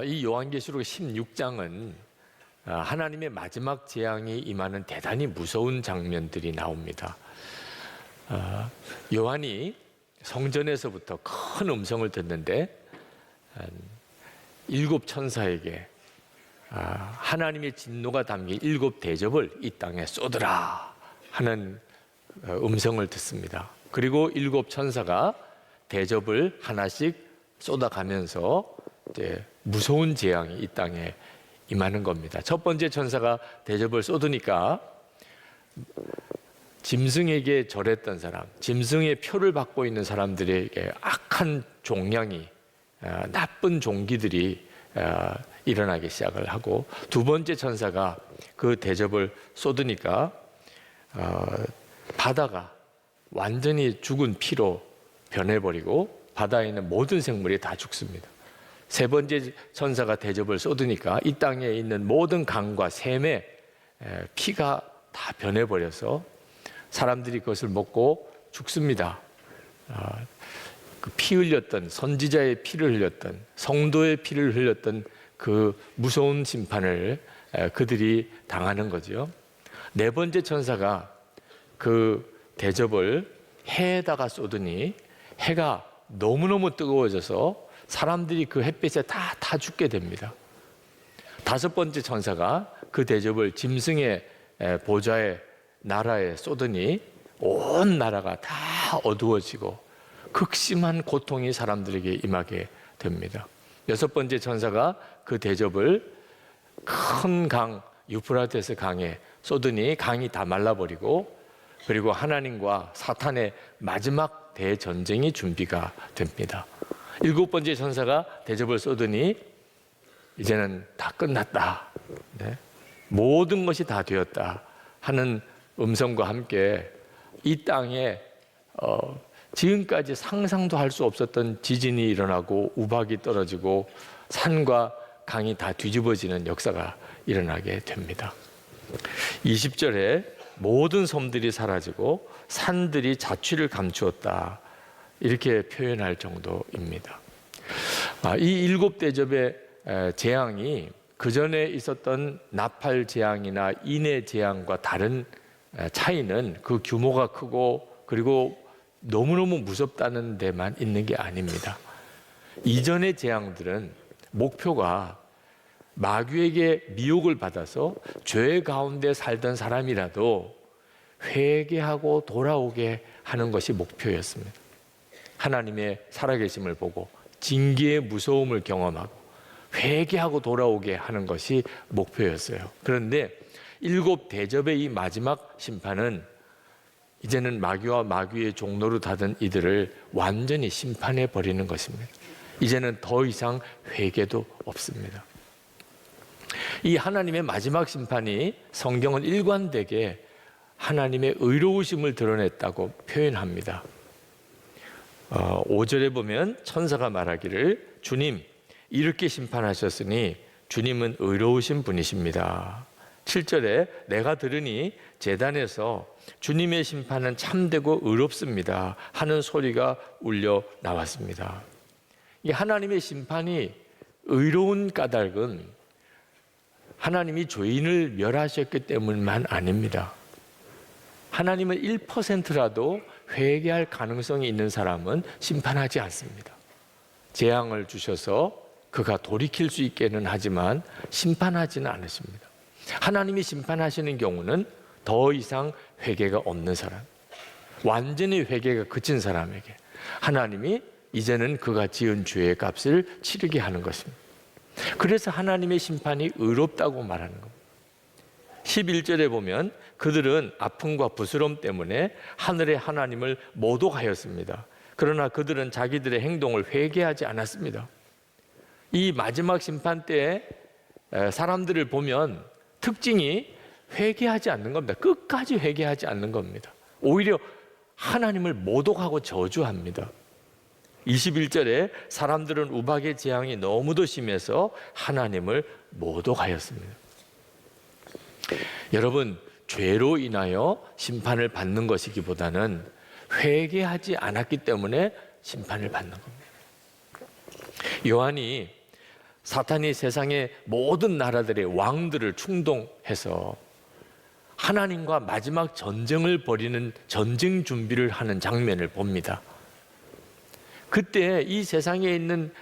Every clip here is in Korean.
이 요한계시록 16장은 하나님의 마지막 재앙이 임하는 대단히 무서운 장면들이 나옵니다. 요한이 성전에서부터 큰 음성을 듣는데 7 천사에게 하나님의 진노가 담긴 7 대접을 이 땅에 쏟으라 하는 음성을 듣습니다. 그리고 7 천사가 대접을 하나씩 쏟아가면서 이제 무서운 재앙이 이 땅에 임하는 겁니다. 첫 번째 천사가 대접을 쏟으니까 짐승에게 절했던 사람, 짐승의 표를 받고 있는 사람들에게 악한 종량이, 나쁜 종기들이 일어나기 시작을 하고, 두 번째 천사가 그 대접을 쏟으니까 바다가 완전히 죽은 피로 변해버리고 바다에 있는 모든 생물이 다 죽습니다. 세 번째 천사가 대접을 쏟으니까 이 땅에 있는 모든 강과 샘에 피가 다 변해버려서 사람들이 그것을 먹고 죽습니다. 그 피 흘렸던, 선지자의 피를 흘렸던, 성도의 피를 흘렸던 그 무서운 심판을 그들이 당하는 거죠. 네 번째 천사가 그 대접을 해에다가 쏟으니 해가 너무너무 뜨거워져서 사람들이 그 햇빛에 다 죽게 됩니다. 다섯 번째 천사가 그 대접을 짐승의 보좌의 나라에 쏟으니 온 나라가 다 어두워지고 극심한 고통이 사람들에게 임하게 됩니다. 여섯 번째 천사가 그 대접을 큰 강 유프라테스 강에 쏟으니 강이 다 말라버리고, 그리고 하나님과 사탄의 마지막 대전쟁이 준비가 됩니다. 7번째 천사가 대접을 쏟으니 이제는 다 끝났다, 모든 것이 다 되었다 하는 음성과 함께 이 땅에 지금까지 상상도 할 수 없었던 지진이 일어나고 우박이 떨어지고 산과 강이 다 뒤집어지는 역사가 일어나게 됩니다. 20절에 모든 섬들이 사라지고 산들이 자취를 감추었다, 이렇게 표현할 정도입니다. 이 7 대접의 재앙이 그 전에 있었던 나팔 재앙이나 인해 재앙과 다른 차이는 그 규모가 크고 그리고 너무너무 무섭다는 데만 있는 게 아닙니다. 이전의 재앙들은 목표가 마귀에게 미혹을 받아서 죄 가운데 살던 사람이라도 회개하고 돌아오게 하는 것이 목표였습니다. 하나님의 살아계심을 보고 징계의 무서움을 경험하고 회개하고 돌아오게 하는 것이 목표였어요. 그런데 7 대접의 이 마지막 심판은 이제는 마귀와 마귀의 종로로 닫은 이들을 완전히 심판해 버리는 것입니다. 이제는 더 이상 회개도 없습니다. 이 하나님의 마지막 심판이 성경은 일관되게 하나님의 의로우심을 드러냈다고 표현합니다. 5절에 보면 천사가 말하기를 주님 이렇게 심판하셨으니 주님은 의로우신 분이십니다. 7절에 내가 들으니 제단에서 주님의 심판은 참되고 의롭습니다 하는 소리가 울려 나왔습니다. 이 하나님의 심판이 의로운 까닭은 하나님이 죄인을 멸하셨기 때문만 아닙니다. 하나님은 1%라도 회개할 가능성이 있는 사람은 심판하지 않습니다. 재앙을 주셔서 그가 돌이킬 수 있게는 하지만 심판하지는 않으십니다. 하나님이 심판하시는 경우는 더 이상 회개가 없는 사람, 완전히 회개가 그친 사람에게 하나님이 이제는 그가 지은 죄의 값을 치르게 하는 것입니다. 그래서 하나님의 심판이 의롭다고 말하는 겁니다. 11절에 보면 그들은 아픔과 부스럼 때문에 하늘의 하나님을 모독하였습니다. 그러나 그들은 자기들의 행동을 회개하지 않았습니다. 이 마지막 심판 때에 사람들을 보면 특징이 회개하지 않는 겁니다. 끝까지 회개하지 않는 겁니다. 오히려 하나님을 모독하고 저주합니다. 21절에 사람들은 우박의 재앙이 너무도 심해서 하나님을 모독하였습니다. 여러분, 죄로 인하여 심판을 받는 것이기보다는 회개하지 않았기 때문에 심판을 받는 겁니다. 요한이 사탄이 세상의 모든 나라들의 왕들을 충동해서 하나님과 마지막 전쟁을 벌이는 전쟁 준비를 하는 장면을 봅니다. 그때 이 세상에 있는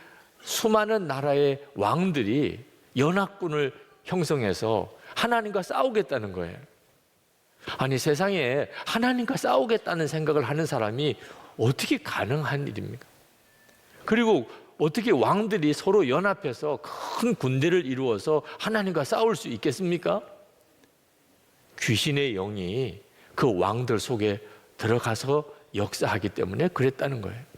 수많은 나라의 왕들이 연합군을 형성해서 하나님과 싸우겠다는 거예요. 아니, 세상에 하나님과 싸우겠다는 생각을 하는 사람이 어떻게 가능한 일입니까? 그리고 어떻게 왕들이 서로 연합해서 큰 군대를 이루어서 하나님과 싸울 수 있겠습니까? 귀신의 영이 그 왕들 속에 들어가서 역사하기 때문에 그랬다는 거예요.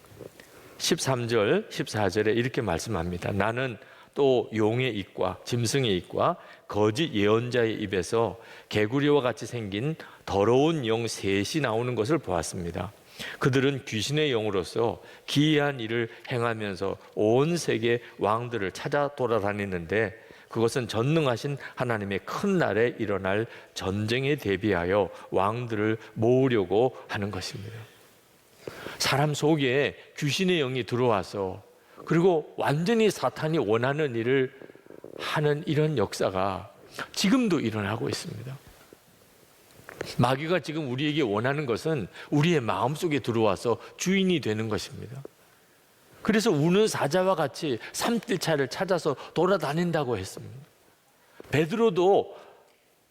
13절, 14절에 이렇게 말씀합니다. 나는 또 용의 입과 짐승의 입과 거짓 예언자의 입에서 개구리와 같이 생긴 더러운 영 셋이 나오는 것을 보았습니다. 그들은 귀신의 영으로서 기이한 일을 행하면서 온 세계 왕들을 찾아 돌아다니는데 그것은 전능하신 하나님의 큰 날에 일어날 전쟁에 대비하여 왕들을 모으려고 하는 것입니다. 사람 속에 귀신의 영이 들어와서 그리고 완전히 사탄이 원하는 일을 하는 이런 역사가 지금도 일어나고 있습니다. 마귀가 지금 우리에게 원하는 것은 우리의 마음속에 들어와서 주인이 되는 것입니다. 그래서 우는 사자와 같이 삼킬차를 찾아서 돌아다닌다고 했습니다. 베드로도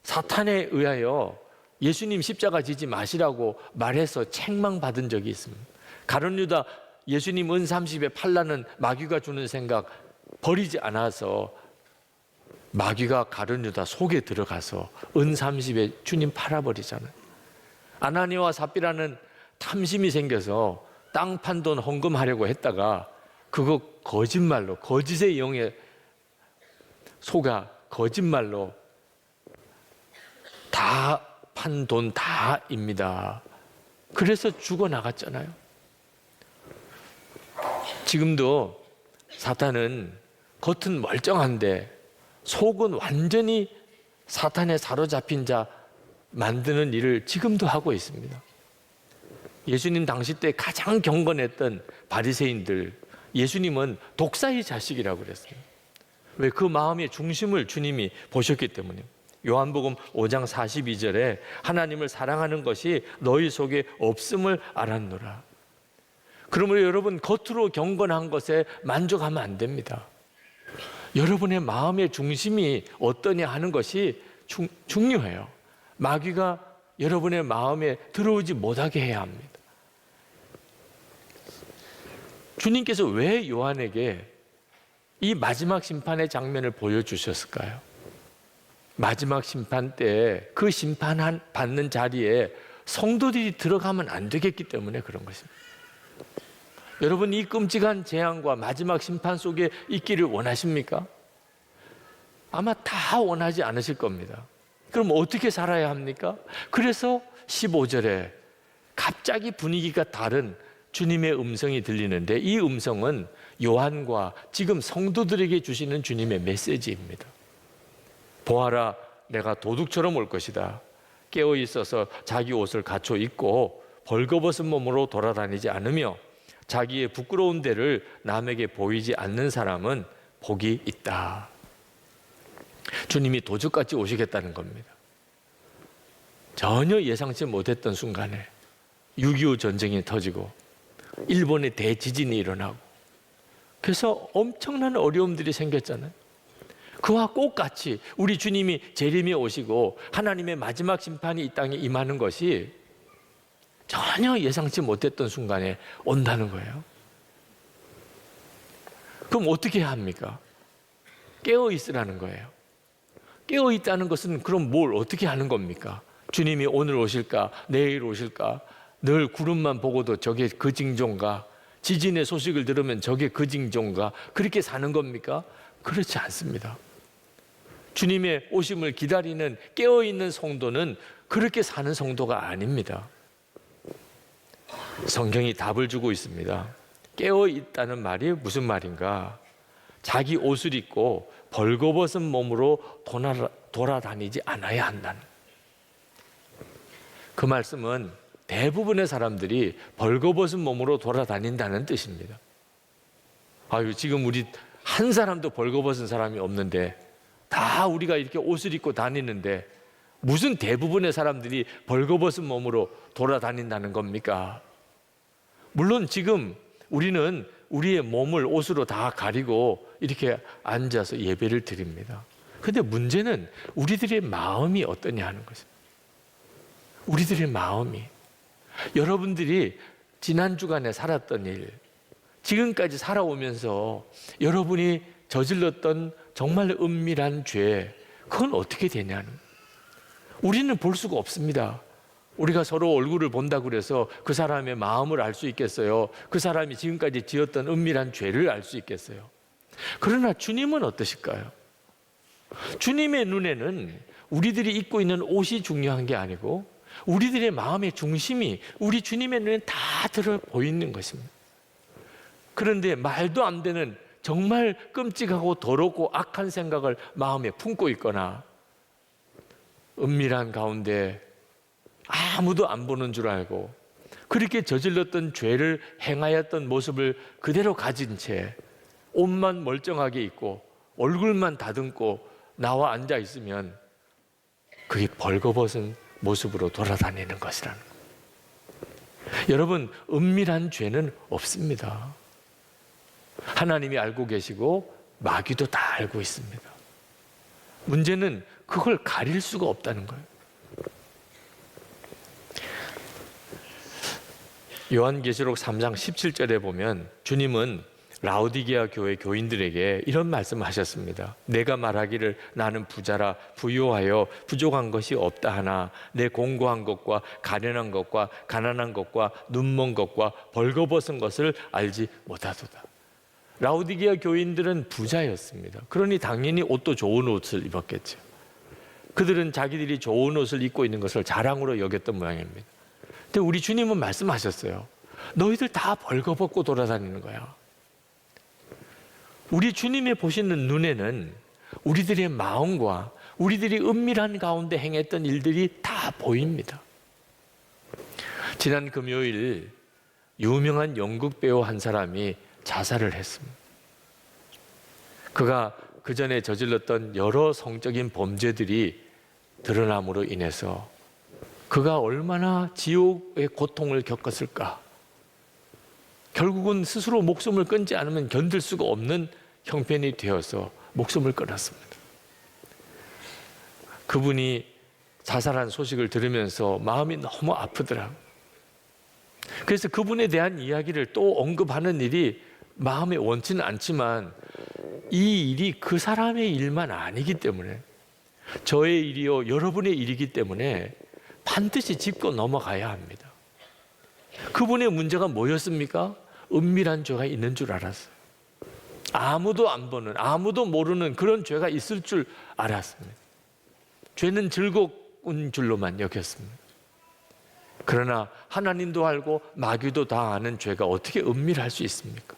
사탄에 의하여 예수님 십자가 지지 마시라고 말해서 책망받은 적이 있습니다. 가룟 유다 예수님 은 30에 팔라는 마귀가 주는 생각 버리지 않아서 마귀가 가룟 유다 속에 들어가서 은 30에 주님 팔아버리잖아요. 아나니아와 삽비라는 탐심이 생겨서 땅 판 돈 헌금하려고 했다가 그거 거짓말로, 거짓의 영에 속아 거짓말로 다 판 돈 다입니다. 그래서 죽어나갔잖아요. 지금도 사탄은 겉은 멀쩡한데 속은 완전히 사탄에 사로잡힌 자 만드는 일을 지금도 하고 있습니다. 예수님 당시 때 가장 경건했던 바리새인들, 예수님은 독사의 자식이라고 그랬어요. 왜? 그 마음의 중심을 주님이 보셨기 때문에. 요한복음 5장 42절에 하나님을 사랑하는 것이 너희 속에 없음을 알았노라. 그러므로 여러분, 겉으로 경건한 것에 만족하면 안 됩니다. 여러분의 마음의 중심이 어떠냐 하는 것이 중요해요. 마귀가 여러분의 마음에 들어오지 못하게 해야 합니다. 주님께서 왜 요한에게 이 마지막 심판의 장면을 보여주셨을까요? 마지막 심판 때 그 심판 받는 자리에 성도들이 들어가면 안 되겠기 때문에 그런 것입니다. 여러분, 이 끔찍한 재앙과 마지막 심판 속에 있기를 원하십니까? 아마 다 원하지 않으실 겁니다. 그럼 어떻게 살아야 합니까? 그래서 15절에 갑자기 분위기가 다른 주님의 음성이 들리는데 이 음성은 요한과 지금 성도들에게 주시는 주님의 메시지입니다. 보아라, 내가 도둑처럼 올 것이다. 깨어 있어서 자기 옷을 갖춰 입고 벌거벗은 몸으로 돌아다니지 않으며 자기의 부끄러운 데를 남에게 보이지 않는 사람은 복이 있다. 주님이 도둑같이 오시겠다는 겁니다. 전혀 예상치 못했던 순간에 6.25 전쟁이 터지고 일본의 대지진이 일어나고 그래서 엄청난 어려움들이 생겼잖아요. 그와 똑같이 우리 주님이 재림에 오시고 하나님의 마지막 심판이 이 땅에 임하는 것이 전혀 예상치 못했던 순간에 온다는 거예요. 그럼 어떻게 해야 합니까? 깨어 있으라는 거예요. 깨어 있다는 것은 그럼 뭘 어떻게 하는 겁니까? 주님이 오늘 오실까? 내일 오실까? 늘 구름만 보고도 저게 그 징조인가? 지진의 소식을 들으면 저게 그 징조인가? 그렇게 사는 겁니까? 그렇지 않습니다. 주님의 오심을 기다리는 깨어있는 성도는 그렇게 사는 성도가 아닙니다. 성경이 답을 주고 있습니다. 깨어있다는 말이 무슨 말인가? 자기 옷을 입고 벌거벗은 몸으로 돌아다니지 않아야 한다는. 그 말씀은 대부분의 사람들이 벌거벗은 몸으로 돌아다닌다는 뜻입니다. 아유, 지금 우리 한 사람도 벌거벗은 사람이 없는데 다 우리가 이렇게 옷을 입고 다니는데 무슨 대부분의 사람들이 벌거벗은 몸으로 돌아다닌다는 겁니까? 물론 지금 우리는 우리의 몸을 옷으로 다 가리고 이렇게 앉아서 예배를 드립니다. 그런데 문제는 우리들의 마음이 어떠냐 하는 것입니다. 우리들의 마음이, 여러분들이 지난 주간에 살았던 일, 지금까지 살아오면서 여러분이 저질렀던 정말 은밀한 죄, 그건 어떻게 되냐는, 우리는 볼 수가 없습니다. 우리가 서로 얼굴을 본다고 그래서 그 사람의 마음을 알 수 있겠어요? 그 사람이 지금까지 지었던 은밀한 죄를 알 수 있겠어요? 그러나 주님은 어떠실까요? 주님의 눈에는 우리들이 입고 있는 옷이 중요한 게 아니고 우리들의 마음의 중심이 우리 주님의 눈에 다 들어 보이는 것입니다. 그런데 말도 안 되는 정말 끔찍하고 더럽고 악한 생각을 마음에 품고 있거나 은밀한 가운데 아무도 안 보는 줄 알고 그렇게 저질렀던 죄를 행하였던 모습을 그대로 가진 채 옷만 멀쩡하게 입고 얼굴만 다듬고 나와 앉아 있으면 그게 벌거벗은 모습으로 돌아다니는 것이라는 거예요. 여러분, 은밀한 죄는 없습니다. 하나님이 알고 계시고 마귀도 다 알고 있습니다. 문제는 그걸 가릴 수가 없다는 거예요. 요한계시록 3장 17절에 보면 주님은 라오디게아 교회 교인들에게 이런 말씀을 하셨습니다. 내가 말하기를 나는 부자라 부유하여 부족한 것이 없다 하나 내 공고한 것과 가련한 것과 가난한 것과 눈먼 것과 벌거벗은 것을 알지 못하도다. 라오디게아 교인들은 부자였습니다. 그러니 당연히 옷도 좋은 옷을 입었겠죠. 그들은 자기들이 좋은 옷을 입고 있는 것을 자랑으로 여겼던 모양입니다. 근데 우리 주님은 말씀하셨어요. 너희들 다 벌거벗고 돌아다니는 거야. 우리 주님의 보시는 눈에는 우리들의 마음과 우리들이 은밀한 가운데 행했던 일들이 다 보입니다. 지난 금요일 유명한 연극 배우 한 사람이 자살을 했습니다. 그가 그 전에 저질렀던 여러 성적인 범죄들이 드러남으로 인해서 그가 얼마나 지옥의 고통을 겪었을까. 결국은 스스로 목숨을 끊지 않으면 견딜 수가 없는 형편이 되어서 목숨을 끊었습니다. 그분이 자살한 소식을 들으면서 마음이 너무 아프더라고요. 그래서 그분에 대한 이야기를 또 언급하는 일이 마음에 원치는 않지만 이 일이 그 사람의 일만 아니기 때문에 저의 일이요 여러분의 일이기 때문에 반드시 짚고 넘어가야 합니다. 그분의 문제가 뭐였습니까? 은밀한 죄가 있는 줄 알았어요. 아무도 안 보는, 아무도 모르는 그런 죄가 있을 줄 알았습니다. 죄는 즐거운 줄로만 여겼습니다. 그러나 하나님도 알고 마귀도 다 아는 죄가 어떻게 은밀할 수 있습니까?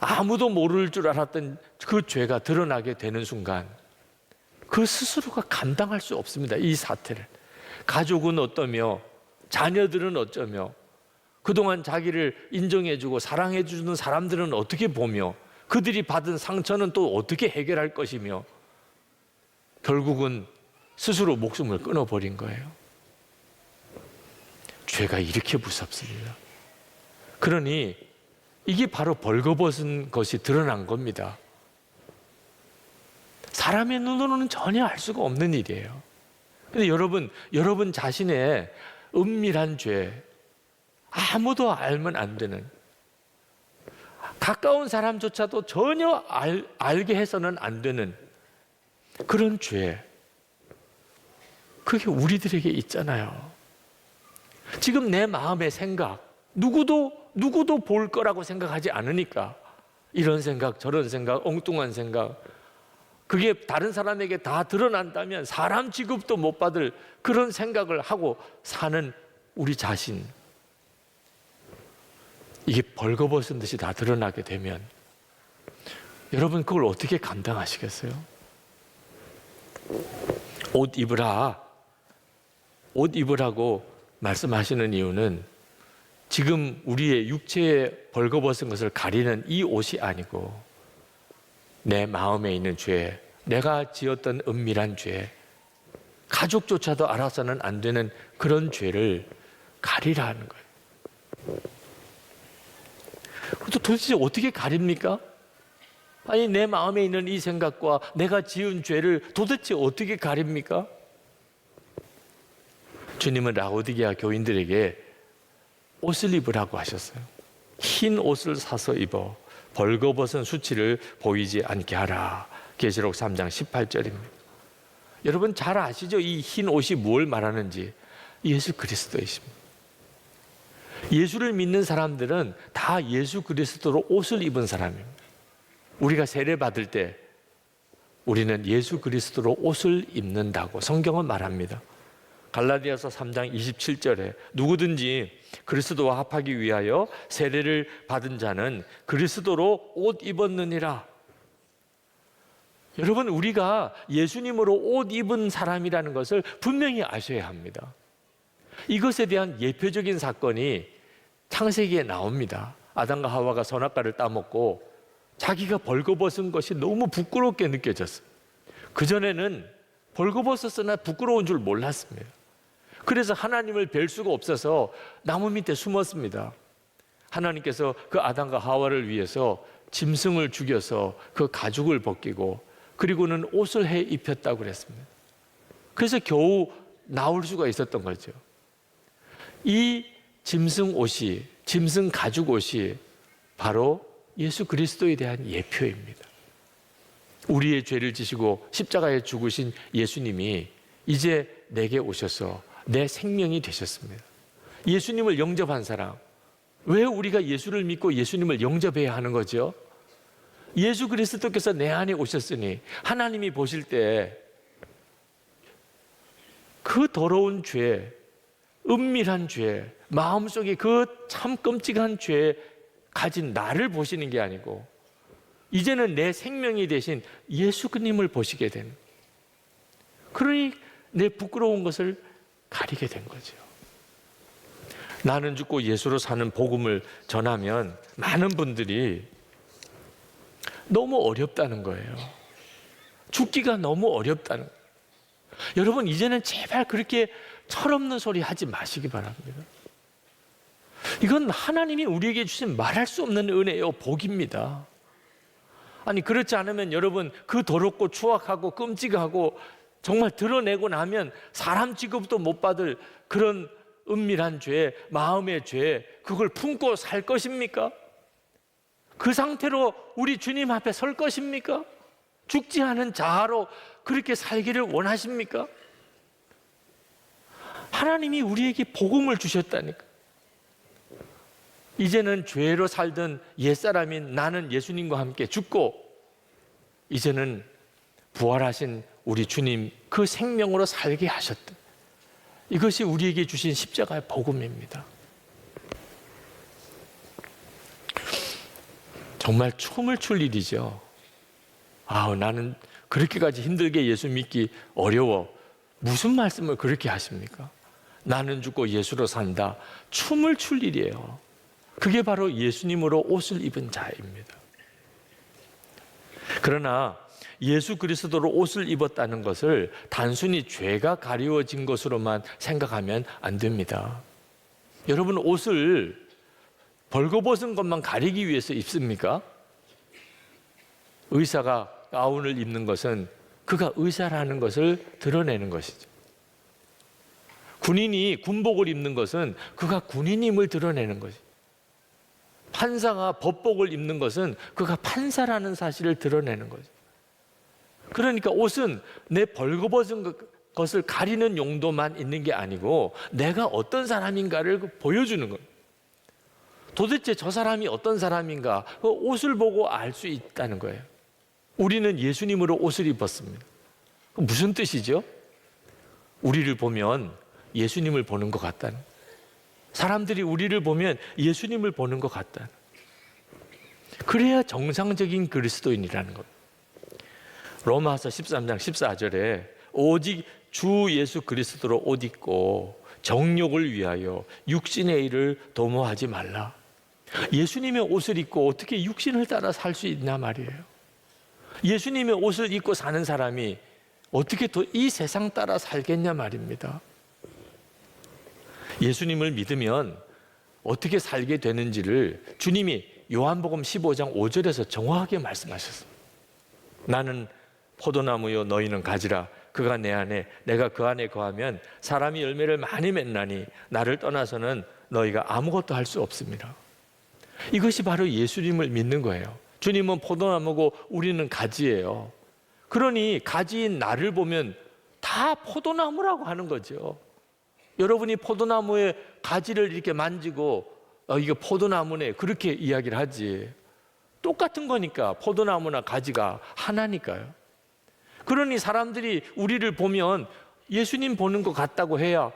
아무도 모를 줄 알았던 그 죄가 드러나게 되는 순간 그 스스로가 감당할 수 없습니다. 이 사태를. 가족은 어떠며 자녀들은 어쩌며 그동안 자기를 인정해주고 사랑해주는 사람들은 어떻게 보며 그들이 받은 상처는 또 어떻게 해결할 것이며 결국은 스스로 목숨을 끊어버린 거예요. 죄가 이렇게 무섭습니다. 그러니 이게 바로 벌거벗은 것이 드러난 겁니다. 사람의 눈으로는 전혀 알 수가 없는 일이에요. 근데 여러분 자신의 은밀한 죄, 아무도 알면 안 되는, 가까운 사람조차도 전혀 알게 해서는 안 되는 그런 죄, 그게 우리들에게 있잖아요. 지금 내 마음의 생각, 누구도 볼 거라고 생각하지 않으니까 이런 생각, 저런 생각, 엉뚱한 생각, 그게 다른 사람에게 다 드러난다면 사람 취급도 못 받을 그런 생각을 하고 사는 우리 자신, 이게 벌거벗은 듯이 다 드러나게 되면 여러분 그걸 어떻게 감당하시겠어요? 옷 입으라고 말씀하시는 이유는 지금 우리의 육체에 벌거벗은 것을 가리는 이 옷이 아니고 내 마음에 있는 죄, 내가 지었던 은밀한 죄, 가족조차도 알아서는 안 되는 그런 죄를 가리라 하는 거예요. 도대체 어떻게 가립니까? 아니, 내 마음에 있는 이 생각과 내가 지은 죄를 도대체 어떻게 가립니까? 주님은 라오디게아 교인들에게 옷을 입으라고 하셨어요. 흰 옷을 사서 입어 벌거벗은 수치를 보이지 않게 하라. 계시록 3장 18절입니다. 여러분 잘 아시죠? 이 흰 옷이 뭘 말하는지. 예수 그리스도이십니다. 예수를 믿는 사람들은 다 예수 그리스도로 옷을 입은 사람입니다. 우리가 세례 받을 때 우리는 예수 그리스도로 옷을 입는다고 성경은 말합니다. 갈라디아서 3장 27절에 누구든지 그리스도와 합하기 위하여 세례를 받은 자는 그리스도로 옷 입었느니라. 여러분, 우리가 예수님으로 옷 입은 사람이라는 것을 분명히 아셔야 합니다. 이것에 대한 예표적인 사건이 창세기에 나옵니다. 아담과 하와가 선악과를 따먹고 자기가 벌거벗은 것이 너무 부끄럽게 느껴졌어요. 그전에는 벌거벗었으나 부끄러운 줄 몰랐습니다. 그래서 하나님을 뵐 수가 없어서 나무 밑에 숨었습니다. 하나님께서 그 아담과 하와를 위해서 짐승을 죽여서 그 가죽을 벗기고 그리고는 옷을 해 입혔다고 그랬습니다. 그래서 겨우 나올 수가 있었던 거죠. 이 짐승 옷이, 짐승 가죽 옷이 바로 예수 그리스도에 대한 예표입니다. 우리의 죄를 지시고 십자가에 죽으신 예수님이 이제 내게 오셔서 내 생명이 되셨습니다. 예수님을 영접한 사람, 왜 우리가 예수를 믿고 예수님을 영접해야 하는 거죠? 예수 그리스도께서 내 안에 오셨으니 하나님이 보실 때 그 더러운 죄, 은밀한 죄, 마음속에 그 참 끔찍한 죄 가진 나를 보시는 게 아니고 이제는 내 생명이 되신 예수님을 보시게 된, 그러니 내 부끄러운 것을 가리게 된 거죠. 나는 죽고 예수로 사는 복음을 전하면 많은 분들이 너무 어렵다는 거예요. 죽기가 너무 어렵다는 거예요. 여러분, 이제는 제발 그렇게 철없는 소리 하지 마시기 바랍니다. 이건 하나님이 우리에게 주신 말할 수 없는 은혜요, 복입니다. 아니, 그렇지 않으면 여러분 그 더럽고 추악하고 끔찍하고 정말 드러내고 나면 사람 취급도 못 받을 그런 은밀한 죄, 마음의 죄, 그걸 품고 살 것입니까? 그 상태로 우리 주님 앞에 설 것입니까? 죽지 않은 자아로 그렇게 살기를 원하십니까? 하나님이 우리에게 복음을 주셨다니까. 이제는 죄로 살던 옛사람인 나는 예수님과 함께 죽고 이제는 부활하신 우리 주님 그 생명으로 살게 하셨다. 이것이 우리에게 주신 십자가의 복음입니다. 정말 춤을 출 일이죠. 나는 그렇게까지 힘들게 예수 믿기 어려워. 무슨 말씀을 그렇게 하십니까? 나는 죽고 예수로 산다. 춤을 출 일이에요. 그게 바로 예수님으로 옷을 입은 자입니다. 그러나 예수 그리스도로 옷을 입었다는 것을 단순히 죄가 가리워진 것으로만 생각하면 안 됩니다. 여러분, 옷을 벌거벗은 것만 가리기 위해서 입습니까? 의사가 가운을 입는 것은 그가 의사라는 것을 드러내는 것이죠. 군인이 군복을 입는 것은 그가 군인임을 드러내는 것이죠. 판사가 법복을 입는 것은 그가 판사라는 사실을 드러내는 거죠. 그러니까 옷은 내 벌거벗은 것을 가리는 용도만 있는 게 아니고 내가 어떤 사람인가를 보여주는 거예요. 도대체 저 사람이 어떤 사람인가 그 옷을 보고 알 수 있다는 거예요. 우리는 예수님으로 옷을 입었습니다. 무슨 뜻이죠? 우리를 보면 예수님을 보는 것 같다는, 사람들이 우리를 보면 예수님을 보는 것 같다는, 그래야 정상적인 그리스도인이라는 것. 로마서 13장 14절에 오직 주 예수 그리스도로 옷 입고 정욕을 위하여 육신의 일을 도모하지 말라. 예수님의 옷을 입고 어떻게 육신을 따라 살 수 있냐 말이에요. 예수님의 옷을 입고 사는 사람이 어떻게 더 이 세상 따라 살겠냐 말입니다. 예수님을 믿으면 어떻게 살게 되는지를 주님이 요한복음 15장 5절에서 정확하게 말씀하셨어요. 나는 포도나무요 너희는 가지라. 그가 내 안에 내가 그 안에 거하면 사람이 열매를 많이 맺나니 나를 떠나서는 너희가 아무것도 할 수 없습니다. 이것이 바로 예수님을 믿는 거예요. 주님은 포도나무고 우리는 가지예요. 그러니 가지인 나를 보면 다 포도나무라고 하는 거죠. 여러분이 포도나무의 가지를 이렇게 만지고 이게 포도나무네 그렇게 이야기를 하지. 똑같은 거니까 포도나무나 가지가 하나니까요. 그러니 사람들이 우리를 보면 예수님 보는 것 같다고 해야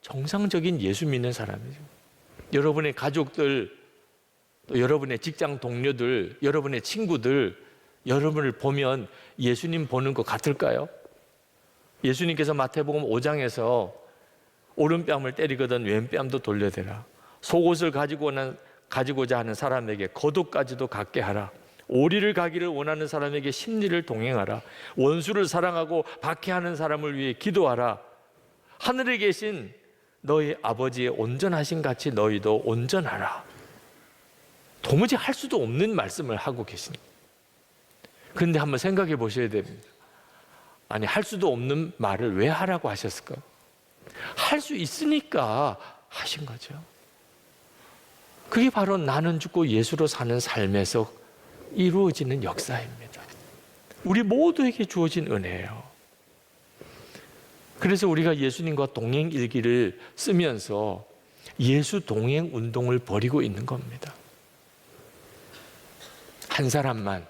정상적인 예수 믿는 사람이죠. 여러분의 가족들, 또 여러분의 직장 동료들, 여러분의 친구들, 여러분을 보면 예수님 보는 것 같을까요? 예수님께서 마태복음 5장에서 오른뺨을 때리거든 왼뺨도 돌려대라. 속옷을 가지고자 하는 사람에게 겉옷까지도 갖게 하라. 오리를 가기를 원하는 사람에게 십리를 동행하라. 원수를 사랑하고 박해하는 사람을 위해 기도하라. 하늘에 계신 너희 아버지의 온전하신 같이 너희도 온전하라. 도무지 할 수도 없는 말씀을 하고 계십니다. 그런데 한번 생각해 보셔야 됩니다. 아니, 할 수도 없는 말을 왜 하라고 하셨을까? 할 수 있으니까 하신 거죠. 그게 바로 나는 죽고 예수로 사는 삶에서 이루어지는 역사입니다. 우리 모두에게 주어진 은혜예요. 그래서 우리가 예수님과 동행 일기를 쓰면서 예수 동행 운동을 벌이고 있는 겁니다. 한 사람만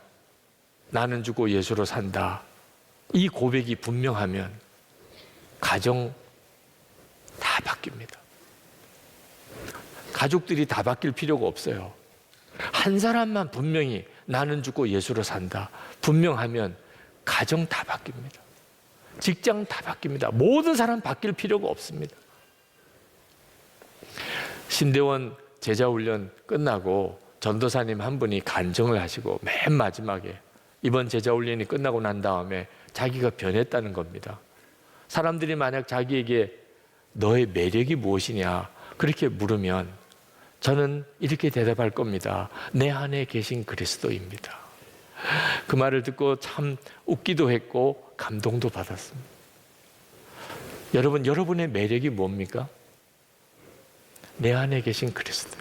나는 죽고 예수로 산다. 이 고백이 분명하면 가정 다 바뀝니다. 가족들이 다 바뀔 필요가 없어요. 한 사람만 분명히 나는 죽고 예수로 산다. 분명하면 가정 다 바뀝니다. 직장 다 바뀝니다. 모든 사람 바뀔 필요가 없습니다. 신대원 제자훈련 끝나고 전도사님 한 분이 간증을 하시고 맨 마지막에 이번 제자훈련이 끝나고 난 다음에 자기가 변했다는 겁니다. 사람들이 만약 자기에게 너의 매력이 무엇이냐 그렇게 물으면 저는 이렇게 대답할 겁니다. 내 안에 계신 그리스도입니다. 그 말을 듣고 참 웃기도 했고 감동도 받았습니다. 여러분, 여러분의 매력이 뭡니까? 내 안에 계신 그리스도.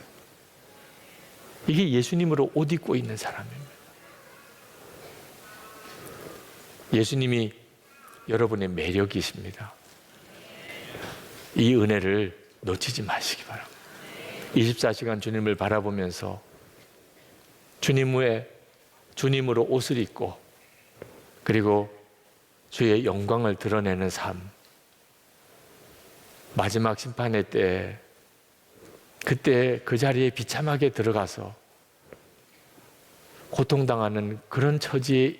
이게 예수님으로 옷 입고 있는 사람입니다. 예수님이 여러분의 매력이십니다. 이 은혜를 놓치지 마시기 바랍니다. 24시간 주님을 바라보면서 주님으로 옷을 입고 그리고 주의 영광을 드러내는 삶. 마지막 심판의 때 그때 그 자리에 비참하게 들어가서 고통당하는 그런 처지에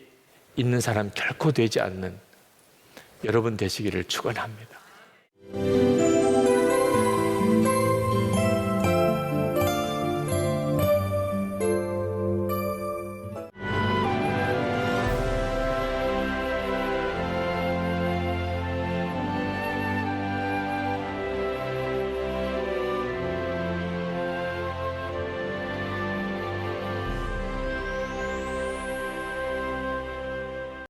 있는 사람 결코 되지 않는 여러분 되시기를 축원합니다.